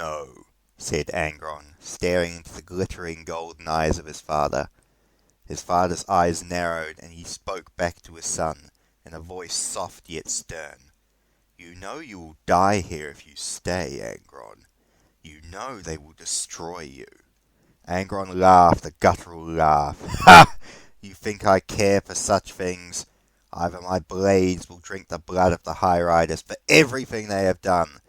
"No," said Angron, staring into the glittering golden eyes of his father. His father's eyes narrowed, and he spoke back to his son in a voice soft yet stern. "You know you will die here if you stay, Angron. You know they will destroy you." Angron laughed a guttural laugh. "Ha! You think I care for such things? Either my blades will drink the blood of the High Riders for everything they have done,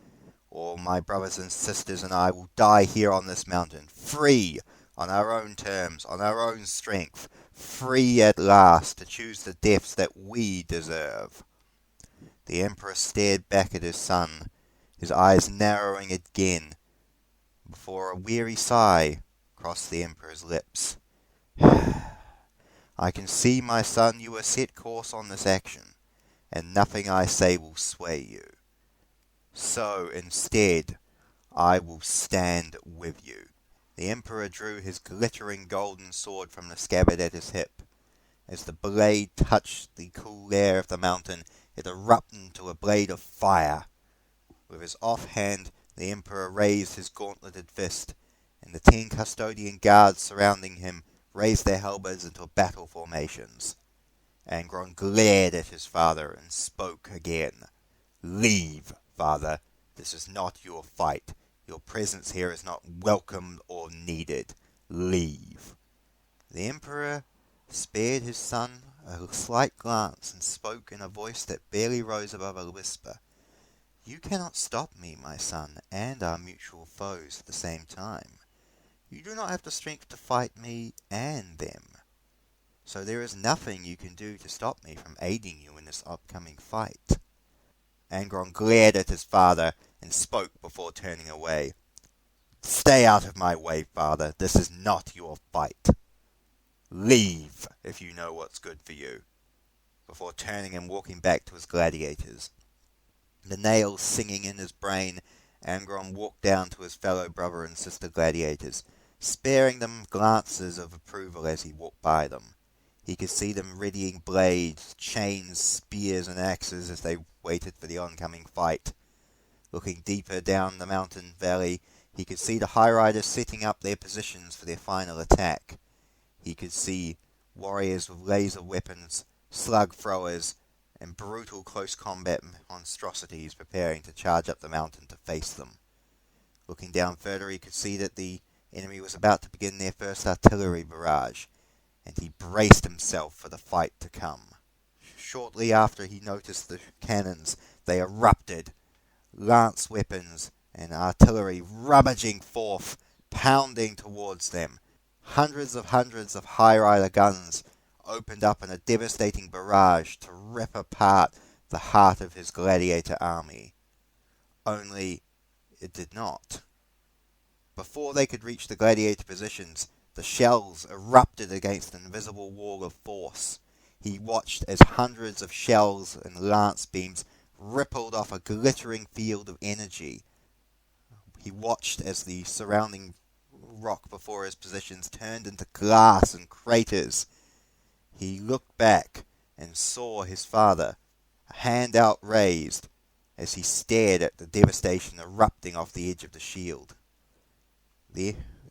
or my brothers and sisters and I will die here on this mountain, free, on our own terms, on our own strength, free at last to choose the deaths that we deserve." The Emperor stared back at his son, his eyes narrowing again, before a weary sigh crossed the Emperor's lips. "I can see, my son, you are set course on this action, and nothing I say will sway you. So, instead, I will stand with you." The Emperor drew his glittering golden sword from the scabbard at his hip. As the blade touched the cool air of the mountain, it erupted into a blade of fire. With his offhand, the Emperor raised his gauntleted fist, and the 10 custodian guards surrounding him raised their halberds into battle formations. Angron glared at his father and spoke again. "Leave, father. This is not your fight. Your presence here is not welcome or needed. Leave." The Emperor spared his son a slight glance and spoke in a voice that barely rose above a whisper. "You cannot stop me, my son, and our mutual foes at the same time. You do not have the strength to fight me and them. So there is nothing you can do to stop me from aiding you in this upcoming fight." Angron glared at his father and spoke before turning away. "Stay out of my way, father. This is not your fight. Leave, if you know what's good for you," before turning and walking back to his gladiators. The nails singing in his brain, Angron walked down to his fellow brother and sister gladiators, sparing them glances of approval as he walked by them. He could see them readying blades, chains, spears, and axes as they waited for the oncoming fight. Looking deeper down the mountain valley, he could see the High Riders setting up their positions for their final attack. He could see warriors with laser weapons, slug throwers, and brutal close combat monstrosities preparing to charge up the mountain to face them. Looking down further, he could see that the enemy was about to begin their first artillery barrage, and he braced himself for the fight to come. Shortly after he noticed the cannons, they erupted, lance weapons and artillery rummaging forth, pounding towards them. Hundreds of High Rider guns opened up in a devastating barrage to rip apart the heart of his gladiator army. Only it did not. Before they could reach the gladiator positions, the shells erupted against an invisible wall of force. He watched as hundreds of shells and lance beams rippled off a glittering field of energy. He watched as the surrounding rock before his positions turned into glass and craters. He looked back and saw his father, a hand outraised, as he stared at the devastation erupting off the edge of the shield.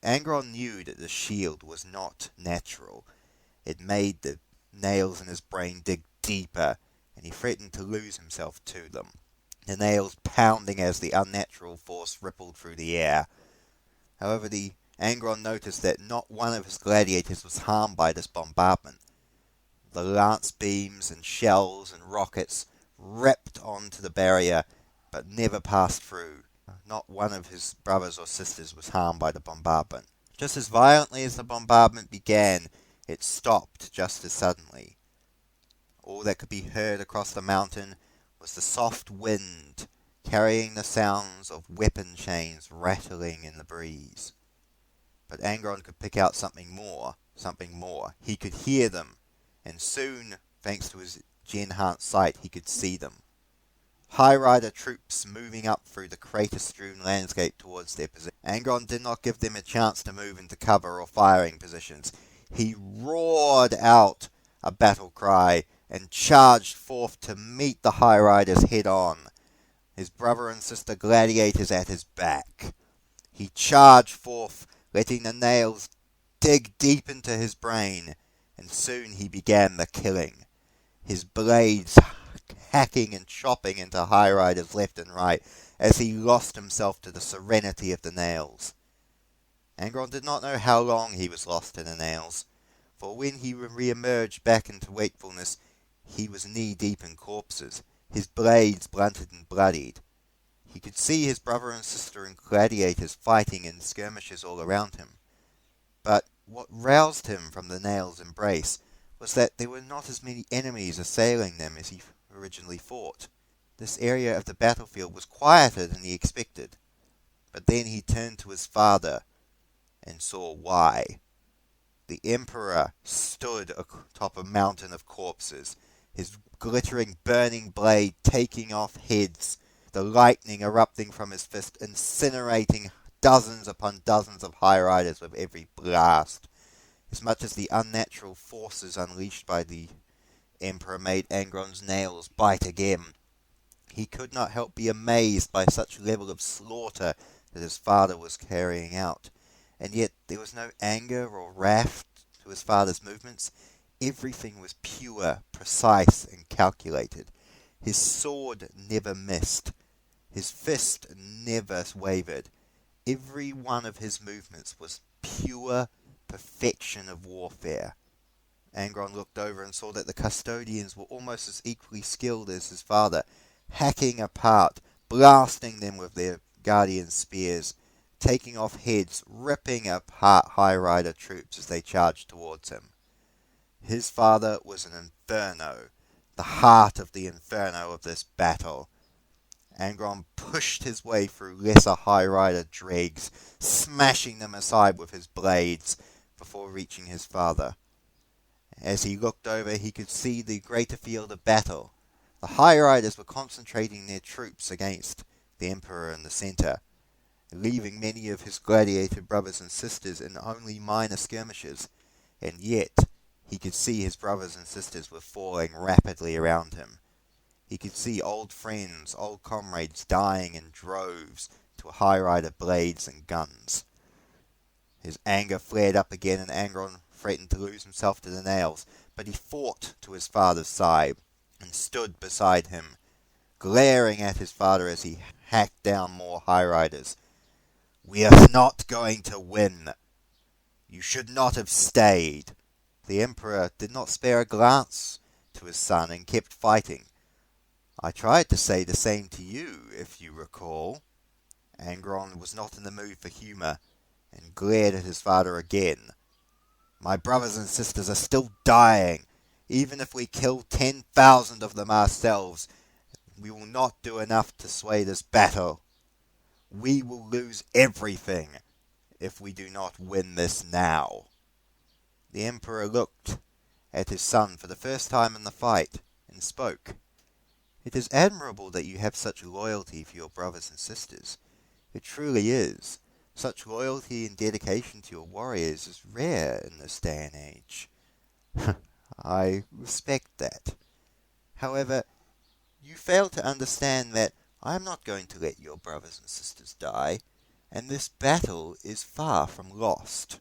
Angron knew that the shield was not natural. It made the nails in his brain dig deeper, and he threatened to lose himself to them, the nails pounding as the unnatural force rippled through the air. However, Angron noticed that not one of his gladiators was harmed by this bombardment. The lance beams and shells and rockets ripped onto the barrier, but never passed through. Not one of his brothers or sisters was harmed by the bombardment. Just as violently as the bombardment began, it stopped just as suddenly. All that could be heard across the mountain was the soft wind, carrying the sounds of weapon chains rattling in the breeze. But Angron could pick out something more. He could hear them, and soon, thanks to his enhanced sight, he could see them. High Rider troops moving up through the crater-strewn landscape towards their position. Angron did not give them a chance to move into cover or firing positions. He roared out a battle cry and charged forth to meet the High Riders head-on, his brother and sister gladiators at his back. He charged forth, letting the nails dig deep into his brain, and soon he began the killing, his blades hacking and chopping into high riders left and right as he lost himself to the serenity of the nails. Angron did not know how long he was lost in the nails, for when he re-emerged back into wakefulness, he was knee-deep in corpses, his blades blunted and bloodied. He could see his brother and sister and gladiators fighting in skirmishes all around him. But what roused him from the nails' embrace was that there were not as many enemies assailing them as he originally thought. This area of the battlefield was quieter than he expected. But then he turned to his father and saw why. The Emperor stood atop a mountain of corpses, his glittering, burning blade taking off heads, the lightning erupting from his fist, incinerating dozens upon dozens of high riders with every blast. As much as the unnatural forces unleashed by the Emperor made Angron's nails bite again, he could not help be amazed by such level of slaughter that his father was carrying out. And yet there was no anger or wrath to his father's movements. Everything was pure, precise, and calculated. His sword never missed. His fist never wavered. Every one of his movements was pure perfection of warfare. Angron looked over and saw that the custodians were almost as equally skilled as his father, hacking apart, blasting them with their guardian spears, taking off heads, ripping apart High Rider troops as they charged towards him. His father was an inferno, the heart of the inferno of this battle. Angron pushed his way through lesser High Rider dregs, smashing them aside with his blades, before reaching his father. As he looked over, he could see the greater field of battle. The High Riders were concentrating their troops against the Emperor in the centre, leaving many of his gladiator brothers and sisters in only minor skirmishes, and yet he could see his brothers and sisters were falling rapidly around him. He could see old friends, old comrades dying in droves to High Rider blades and guns. His anger flared up again, and Angron threatened to lose himself to the nails, but he fought to his father's side and stood beside him, glaring at his father as he hacked down more High Riders. "We are not going to win. You should not have stayed." The Emperor did not spare a glance to his son and kept fighting. "I tried to say the same to you, if you recall." Angron was not in the mood for humour, and glared at his father again. "My brothers and sisters are still dying. Even if we kill 10,000 of them ourselves, we will not do enough to sway this battle. We will lose everything if we do not win this now." The Emperor looked at his son for the first time in the fight, and spoke. "It is admirable that you have such loyalty for your brothers and sisters. It truly is. Such loyalty and dedication to your warriors is rare in this day and age." "I respect that. However, you fail to understand that I am not going to let your brothers and sisters die, and this battle is far from lost."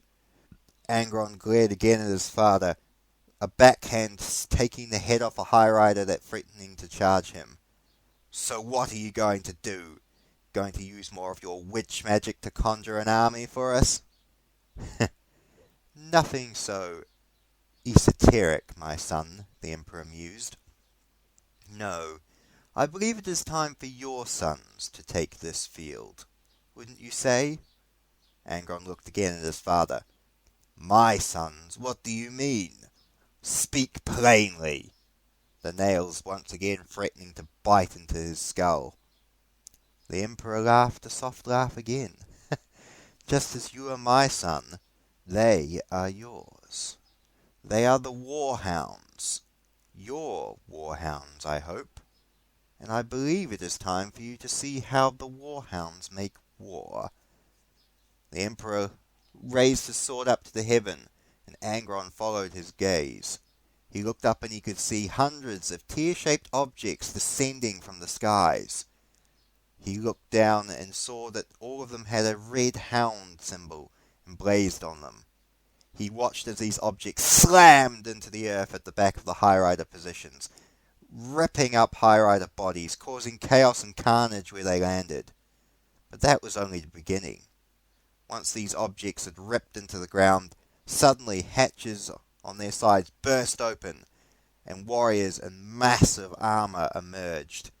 Angron glared again at his father, a backhand taking the head off a High Rider that threatening to charge him. "So what are you going to do? Going to use more of your witch magic to conjure an army for us?" "Nothing so esoteric, my son," the Emperor mused. "No, I believe it is time for your sons to take this field. Wouldn't you say?" Angron looked again at his father. "My sons? What do you mean? Speak plainly." The nails once again threatening to bite into his skull. The Emperor laughed a soft laugh again. "Just as you are my son, they are yours. They are the warhounds. Your warhounds, I hope. And I believe it is time for you to see how the warhounds make war." The Emperor raised his sword up to the heaven, and Angron followed his gaze. He looked up and he could see hundreds of tear-shaped objects descending from the skies. He looked down and saw that all of them had a red red hound symbol emblazoned on them. He watched as these objects slammed into the earth at the back of the High Rider positions, ripping up High Rider bodies, causing chaos and carnage where they landed. But that was only the beginning. Once these objects had ripped into the ground, suddenly hatches on their sides burst open, and warriors in massive armour emerged.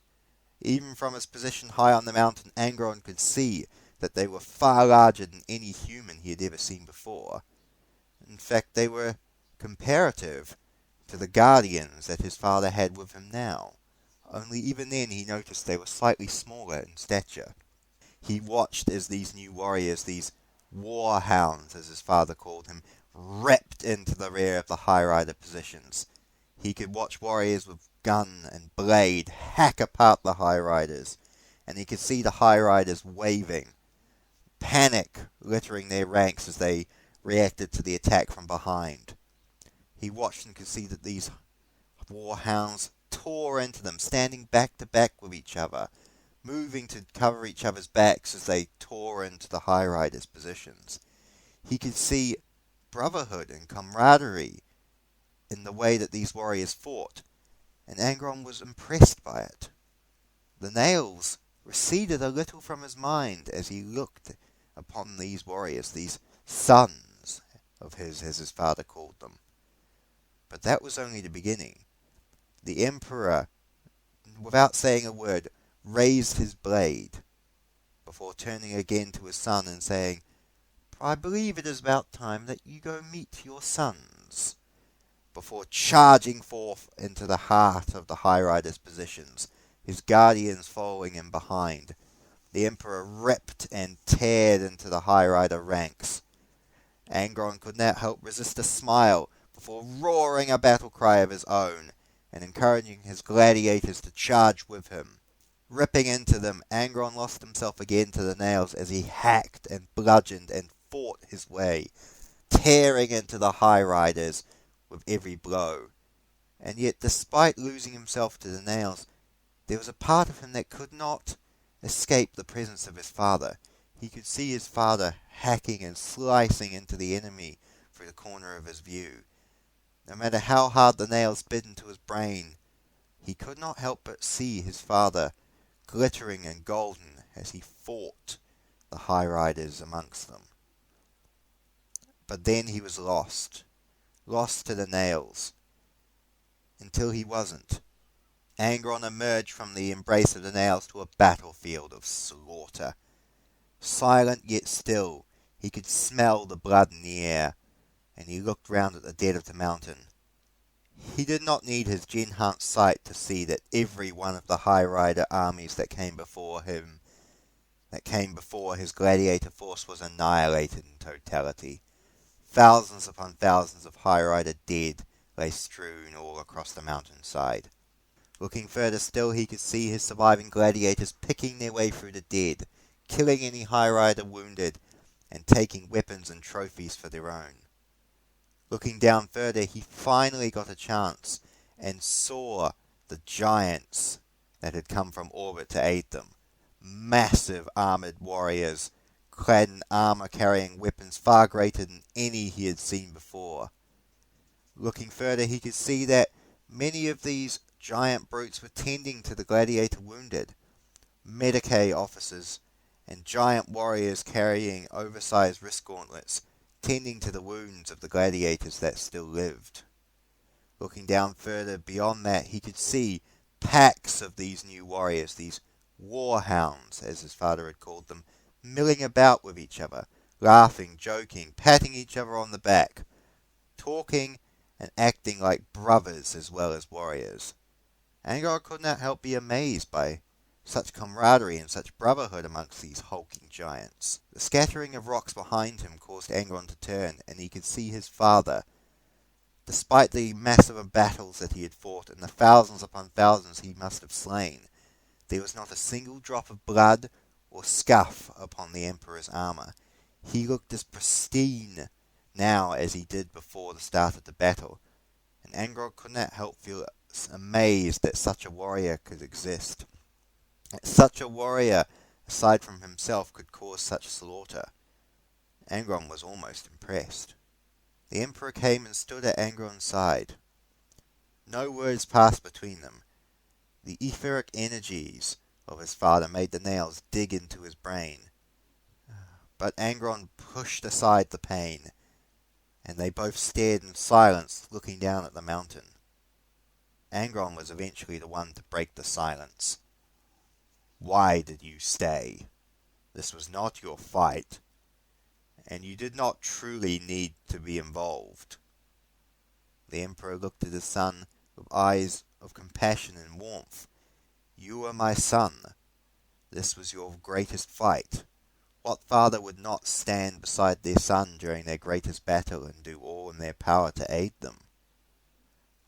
Even from his position high on the mountain, Angron could see that they were far larger than any human he had ever seen before. In fact, they were comparative to the guardians that his father had with him now. Only even then he noticed they were slightly smaller in stature. He watched as these new warriors, these war hounds as his father called him, ripped into the rear of the High Rider positions. He could watch warriors with gun and blade hack apart the High Riders, and he could see the High Riders waving, panic littering their ranks as they reacted to the attack from behind. He watched and could see that these war hounds tore into them, standing back to back with each other, moving to cover each other's backs as they tore into the High Riders' positions. He could see brotherhood and camaraderie in the way that these warriors fought, and Angron was impressed by it. The nails receded a little from his mind as he looked upon these warriors, these sons of his, as his father called them. But that was only the beginning. The Emperor, without saying a word, raised his blade, before turning again to his son and saying, "I believe it is about time that you go meet your sons," before charging forth into the heart of the High Rider's positions, his guardians following him behind. The Emperor ripped and teared into the High Rider ranks. Angron could not help resist a smile before roaring a battle cry of his own and encouraging his gladiators to charge with him. Ripping into them, Angron lost himself again to the nails as he hacked and bludgeoned and fought his way, tearing into the High Riders with every blow. And yet, despite losing himself to the nails, there was a part of him that could not escape the presence of his father. He could see his father hacking and slicing into the enemy through the corner of his view. No matter how hard the nails bit into his brain, he could not help but see his father glittering and golden as he fought the High Riders amongst them. But then he was lost to the nails, until he wasn't. Angron emerged from the embrace of the nails to a battlefield of slaughter. Silent yet still, he could smell the blood in the air, and he looked round at the dead of the mountain. He did not need his Genhunt's sight to see that every one of the High Rider armies that came before his gladiator force was annihilated in totality. Thousands upon thousands of High Rider dead lay strewn all across the mountainside. Looking further still, he could see his surviving gladiators picking their way through the dead, killing any High Rider wounded, and taking weapons and trophies for their own. Looking down further, he finally got a chance and saw the giants that had come from orbit to aid them. Massive armoured warriors, clad in armour carrying weapons far greater than any he had seen before. Looking further, he could see that many of these giant brutes were tending to the gladiator wounded. Medicae officers and giant warriors carrying oversized wrist gauntlets, tending to the wounds of the gladiators that still lived. Looking down further beyond that, he could see packs of these new warriors, these war hounds, as his father had called them, milling about with each other, laughing, joking, patting each other on the back, talking and acting like brothers as well as warriors. Angron could not help be amazed by such camaraderie and such brotherhood amongst these hulking giants. The scattering of rocks behind him caused Angron to turn, and he could see his father. Despite the massive battles that he had fought and the thousands upon thousands he must have slain, there was not a single drop of blood or scuff upon the Emperor's armour. He looked as pristine now as he did before the start of the battle, and Angron could not help feel amazed that such a warrior could exist. Such a warrior aside from himself, could cause such slaughter. Angron was almost impressed. The Emperor came and stood at Angron's side. No words passed between them. The etheric energies of his father made the nails dig into his brain. But Angron pushed aside the pain, and they both stared in silence, looking down at the mountain. Angron was eventually the one to break the silence. Why did you stay? This was not your fight, and you did not truly need to be involved. The Emperor looked at his son with eyes of compassion and warmth. You are my son. This was your greatest fight. What father would not stand beside their son during their greatest battle and do all in their power to aid them?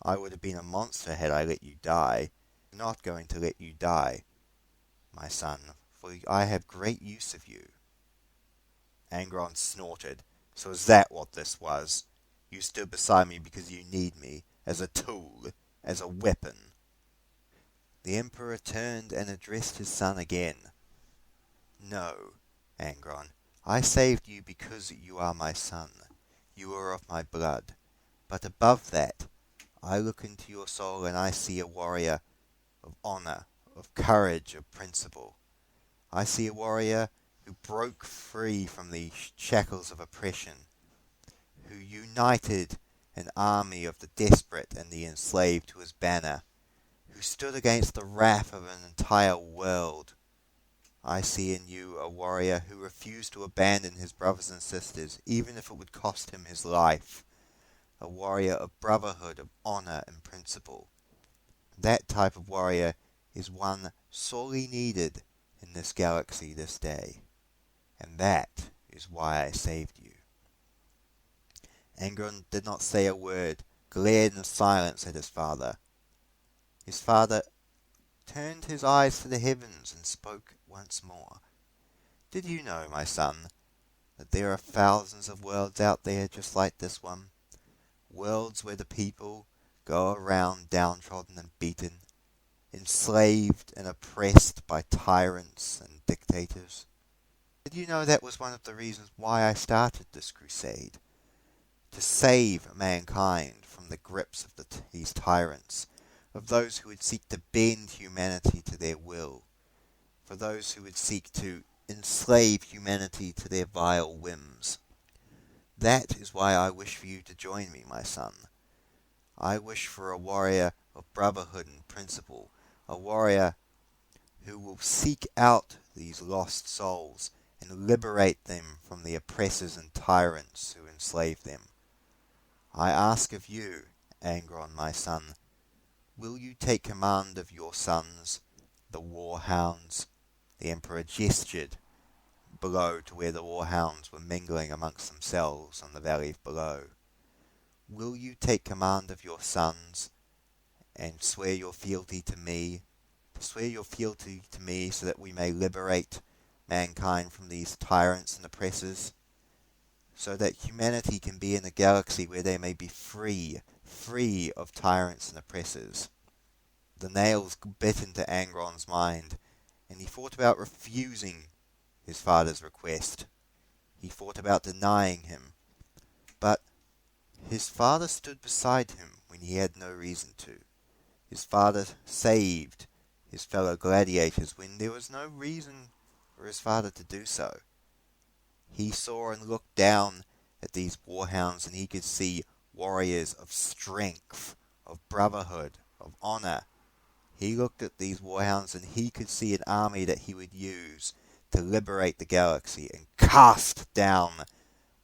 I would have been a monster had I let you die. I'm not going to let you die, my son, for I have great use of you. Angron snorted. So is that what this was? You stood beside me because you need me, as a tool, as a weapon. The Emperor turned and addressed his son again. No, Angron, I saved you because you are my son. You are of my blood. But above that, I look into your soul and I see a warrior of honor, of courage, of principle. I see a warrior who broke free from the shackles of oppression, who united an army of the desperate and the enslaved to his banner, who stood against the wrath of an entire world. I see in you a warrior who refused to abandon his brothers and sisters, even if it would cost him his life. A warrior of brotherhood, of honor and principle. That type of warrior is one sorely needed in this galaxy this day. And that is why I saved you. Angron did not say a word, glared in silence at his father. His father turned his eyes to the heavens and spoke once more. Did you know, my son, that there are thousands of worlds out there just like this one? Worlds where the people go around downtrodden and beaten, enslaved and oppressed by tyrants and dictators. Did you know that was one of the reasons why I started this crusade? To save mankind from the grips of these tyrants, of those who would seek to bend humanity to their will, for those who would seek to enslave humanity to their vile whims. That is why I wish for you to join me, my son. I wish for a warrior of brotherhood and principle, a warrior who will seek out these lost souls and liberate them from the oppressors and tyrants who enslave them. I ask of you, Angron, my son, will you take command of your sons, the war hounds? The Emperor gestured below to where the war hounds were mingling amongst themselves on the valley below. Will you take command of your sons and swear your fealty to me? Swear your fealty to me so that we may liberate mankind from these tyrants and oppressors? So that humanity can be in a galaxy where they may be free of tyrants and oppressors. The nails bit into Angron's mind, and he thought about refusing his father's request. He thought about denying him. But his father stood beside him when he had no reason to. His father saved his fellow gladiators when there was no reason for his father to do so. He saw and looked down at these warhounds, and he could see warriors of strength, of brotherhood, of honor. He looked at these warhounds and he could see an army that he would use to liberate the galaxy and cast down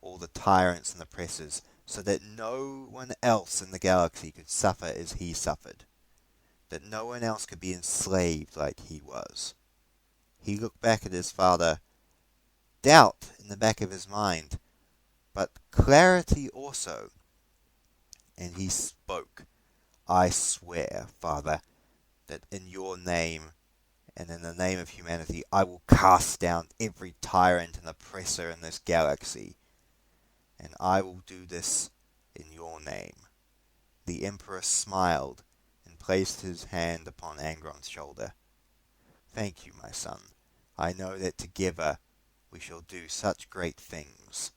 all the tyrants and oppressors so that no one else in the galaxy could suffer as he suffered. That no one else could be enslaved like he was. He looked back at his father, doubt in the back of his mind, but clarity also. And he spoke, I swear, Father, that in your name and in the name of humanity I will cast down every tyrant and oppressor in this galaxy. And I will do this in your name. The Emperor smiled and placed his hand upon Angron's shoulder. Thank you, my son. I know that together we shall do such great things.